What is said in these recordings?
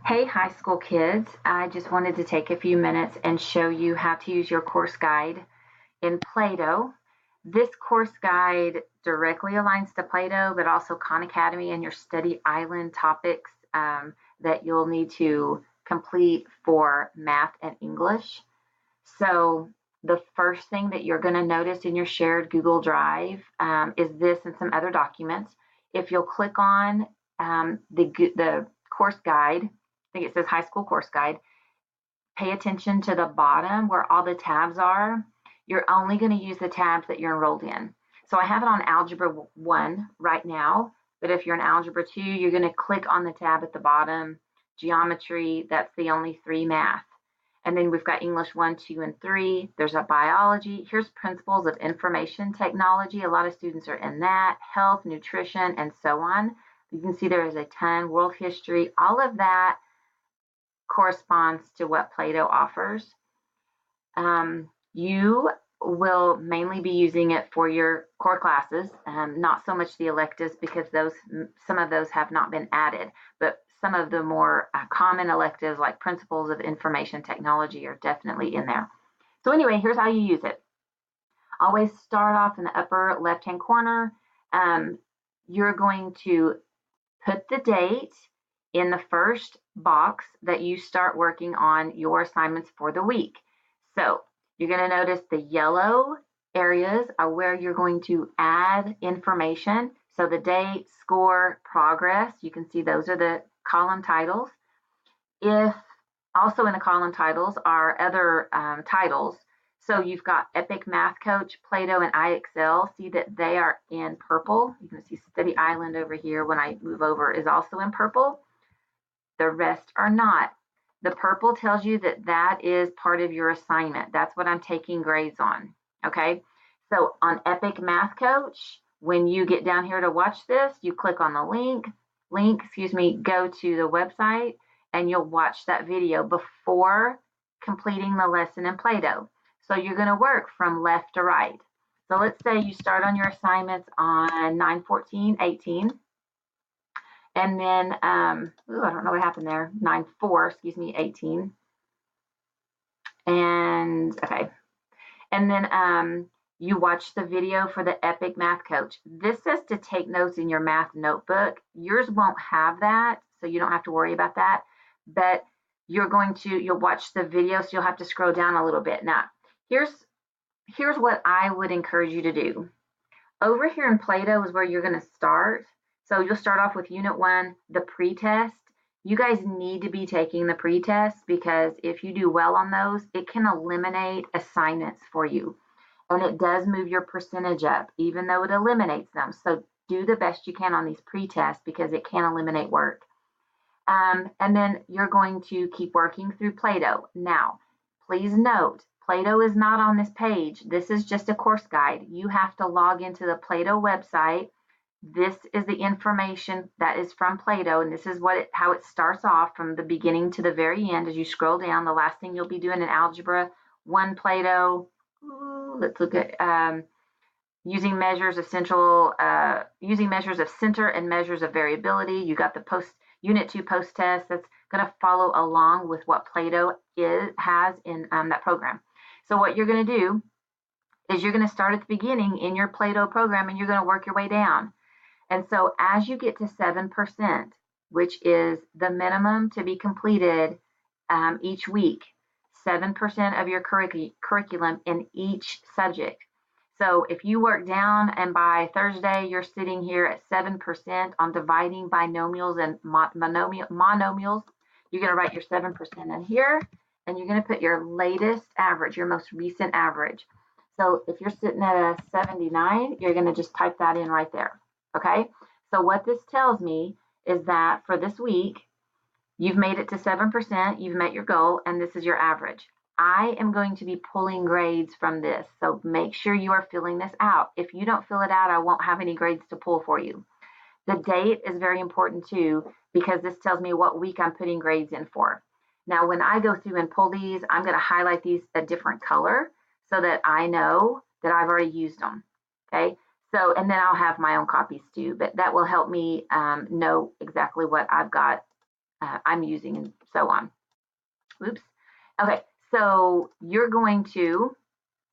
Hey, high school kids. I just wanted to take a few minutes and show you how to use your course guide in Play-Doh. This course guide directly aligns to Play-Doh, but also Khan Academy and your study island topics that you'll need to complete for math and English. So the first thing that you're going to notice in your shared Google Drive is this and some other documents. If you'll click on the course guide, I think it says high school course guide, pay attention to the bottom where all the tabs are. You're only going to use the tabs that you're enrolled in. So I have it on Algebra 1 right now, but if you're in Algebra 2, you're going to click on the tab at the bottom. Geometry, that's the only 3 math. And then we've got English 1, 2, and 3. There's a biology. Here's principles of information technology. A lot of students are in that. Health, nutrition, and so on. You can see there is a ton. World history. All of that corresponds to what Play-Doh offers. You will mainly be using it for your core classes, not so much the electives because some of those have not been added, but some of the more common electives like Principles of Information Technology are definitely in there. So anyway, here's how you use it. Always start off in the upper left-hand corner. You're going to put the date in the first box that you start working on your assignments for the week. So you're going to notice the yellow areas are where you're going to add information. So the date, score, progress, you can see those are the column titles. If also in the column titles are other titles. So you've got Epic Math Coach, Play-Doh, and iExcel. See that they are in purple. You can see Study Island over here when I move over is also in purple. The rest are not. The purple tells you that that is part of your assignment. That's what I'm taking grades on. Okay. So on Epic Math Coach, when you get down here to watch this, you click on the go to the website, and you'll watch that video before completing the lesson in Play-Doh. So you're going to work from left to right. So let's say you start on your assignments on 9/14/18. And then, I don't know what happened there. 9/4, excuse me, 18. And okay. And then you watch the video for the Epic Math Coach. This says to take notes in your math notebook. Yours won't have that, so you don't have to worry about that. But you'll watch the video, so you'll have to scroll down a little bit. Now, here's what I would encourage you to do. Over here in Play-Doh is where you're going to start. So you'll start off with Unit 1, the pre-test. You guys need to be taking the pre-test because if you do well on those, it can eliminate assignments for you. And it does move your percentage up, even though it eliminates them. So do the best you can on these pre-tests because it can eliminate work. And then you're going to keep working through Play-Doh. Now, please note, Play-Doh is not on this page. This is just a course guide. You have to log into the Play-Doh website. This is the information that is from Play-Doh, and this is how it starts off from the beginning to the very end. As you scroll down, the last thing you'll be doing in Algebra 1 Play-Doh. Let's look at using measures of center and measures of variability. You got the Unit 2 post test that's going to follow along with what Play-Doh has in that program. So what you're going to do is you're going to start at the beginning in your Play-Doh program, and you're going to work your way down. And so as you get to 7%, which is the minimum to be completed each week, 7% of your curriculum in each subject. So if you work down and by Thursday you're sitting here at 7% on dividing binomials and monomials, you're going to write your 7% in here, and you're going to put your latest average, your most recent average. So if you're sitting at a 79, you're going to just type that in right there. Okay, so what this tells me is that for this week, you've made it to 7%, you've met your goal, and this is your average. I am going to be pulling grades from this, so make sure you are filling this out. If you don't fill it out, I won't have any grades to pull for you. The date is very important too, because this tells me what week I'm putting grades in for. Now, when I go through and pull these, I'm going to highlight these a different color so that I know that I've already used them. Okay. So, and then I'll have my own copies too, but that will help me know exactly what I've got I'm using, and so on. Oops. Okay, so you're going to,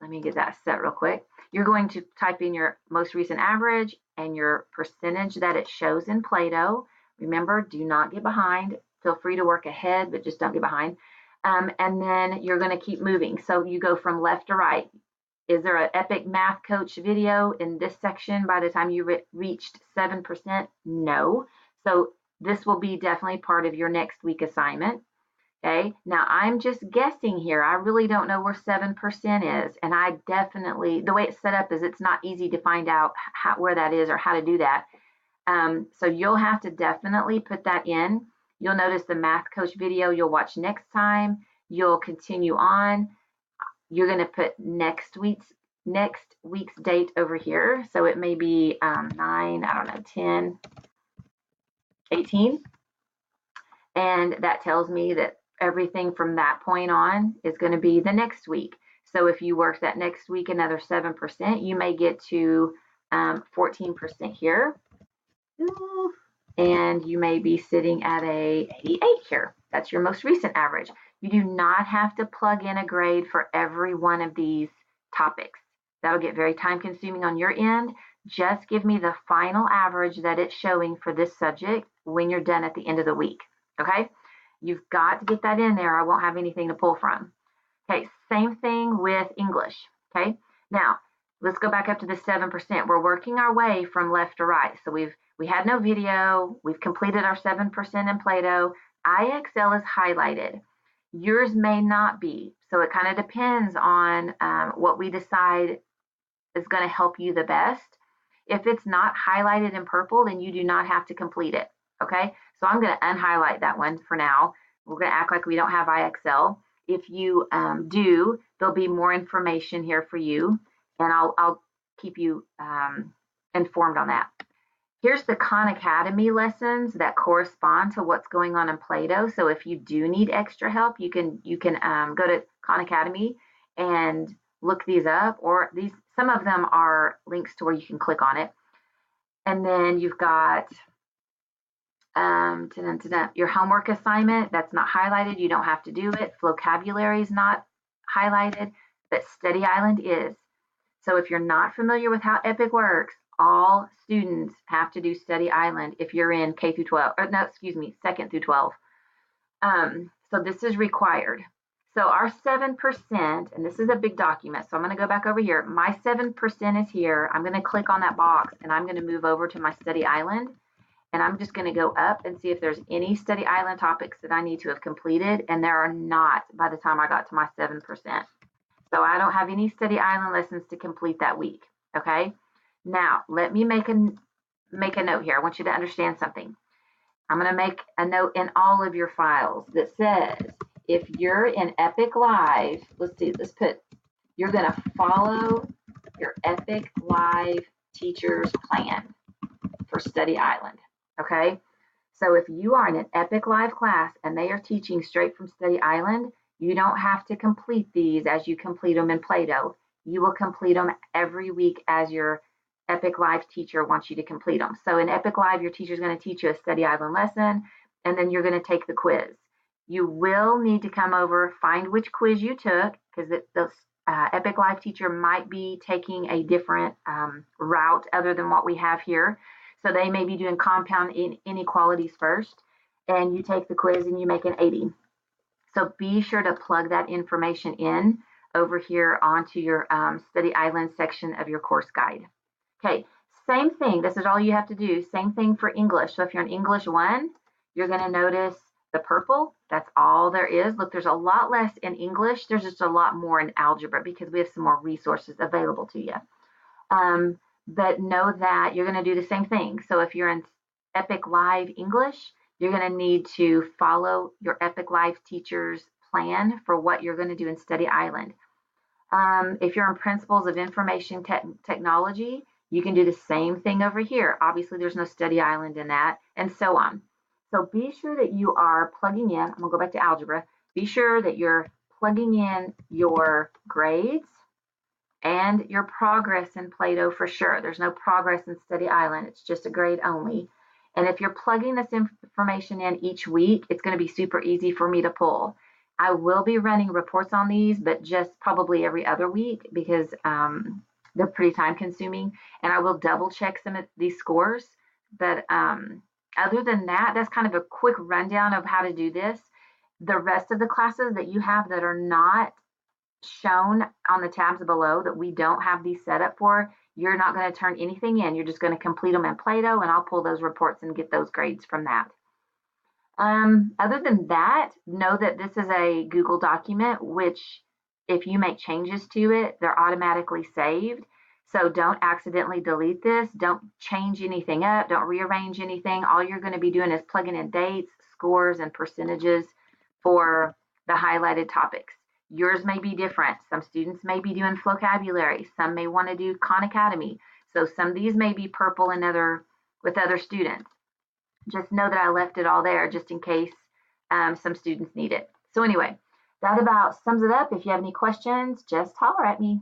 let me get that set real quick. You're going to type in your most recent average and your percentage that it shows in Play-Doh. Remember, do not get behind. Feel free to work ahead, but just don't get behind. And then you're going to keep moving. So you go from left to right. Is there an Epic Math Coach video in this section by the time you reached 7%? No. So this will be definitely part of your next week assignment. Okay, now I'm just guessing here. I really don't know where 7% is. And I definitely, the way it's set up is it's not easy to find out where that is or how to do that. So you'll have to definitely put that in. You'll notice the Math Coach video you'll watch next time. You'll continue on. You're going to put next week's date over here. So it may be 9, I don't know, 10, 18. And that tells me that everything from that point on is going to be the next week. So if you work that next week another 7%, you may get to 14% here. And you may be sitting at a 88 here. That's your most recent average. You do not have to plug in a grade for every one of these topics. That'll get very time consuming on your end. Just give me the final average that it's showing for this subject when you're done at the end of the week. Okay, you've got to get that in there. I won't have anything to pull from. Okay, same thing with English. Okay, now let's go back up to the 7%. We're working our way from left to right. So we had no video. We've completed our 7% in Play-Doh. IXL is highlighted. Yours may not be. So it kind of depends on what we decide is going to help you the best. If it's not highlighted in purple, then you do not have to complete it. Okay, so I'm going to unhighlight that one for now. We're going to act like we don't have IXL. If you do, there'll be more information here for you, and I'll keep you informed on that. Here's the Khan Academy lessons that correspond to what's going on in Play-Doh. So if you do need extra help, you can go to Khan Academy and look these up, or some of them are links to where you can click on it. And then you've got your homework assignment. That's not highlighted. You don't have to do it. Vocabulary is not highlighted, but Study Island is. So if you're not familiar with how EPIC works, all students have to do Study Island if you're in K through 12, or no, excuse me, 2nd through 12. So this is required. So our 7%, and this is a big document, so I'm going to go back over here. My 7% is here. I'm going to click on that box, and I'm going to move over to my Study Island, and I'm just going to go up and see if there's any Study Island topics that I need to have completed, and there are not by the time I got to my 7%. So I don't have any Study Island lessons to complete that week, okay? Now, let me make a note here. I want you to understand something. I'm going to make a note in all of your files that says, if you're in EPIC Live, let's put, you're going to follow your EPIC Live teacher's plan for Study Island, okay? So if you are in an EPIC Live class and they are teaching straight from Study Island, you don't have to complete these as you complete them in Play-Doh. You will complete them every week as your EPIC Live teacher wants you to complete them. So in EPIC Live, your teacher is going to teach you a Study Island lesson, and then you're going to take the quiz. You will need to come over, find which quiz you took, because the EPIC Live teacher might be taking a different route other than what we have here. So they may be doing compound inequalities first, and you take the quiz and you make an 80. So be sure to plug that information in over here onto your Study Island section of your course guide. Okay, same thing. This is all you have to do. Same thing for English. So if you're in English 1, you're going to notice the purple. That's all there is. Look, there's a lot less in English. There's just a lot more in algebra because we have some more resources available to you. But know that you're going to do the same thing. So if you're in EPIC Live English, you're going to need to follow your EPIC Live teacher's plan for what you're going to do in Study Island. If you're in Principles of Information Technology, you can do the same thing over here. Obviously, there's no Study Island in that, and so on. So be sure that you are plugging in. I'm going to go back to algebra. Be sure that you're plugging in your grades and your progress in Play-Doh for sure. There's no progress in Study Island. It's just a grade only. And if you're plugging this information in each week, it's going to be super easy for me to pull. I will be running reports on these, but just probably every other week because they're pretty time consuming. And I will double check some of these scores. But other than that, that's kind of a quick rundown of how to do this. The rest of the classes that you have that are not shown on the tabs below that we don't have these set up for, you're not going to turn anything in. You're just going to complete them in Play-Doh, and I'll pull those reports and get those grades from that. Other than that, know that this is a Google document, which if you make changes to it, they're automatically saved. So don't accidentally delete this. Don't change anything up. Don't rearrange anything. All you're going to be doing is plugging in dates, scores, and percentages for the highlighted topics. Yours may be different. Some students may be doing vocabulary. Some may want to do Khan Academy. So some of these may be purple and with other students. Just know that I left it all there just in case some students need it. So anyway, that about sums it up. If you have any questions, just holler at me.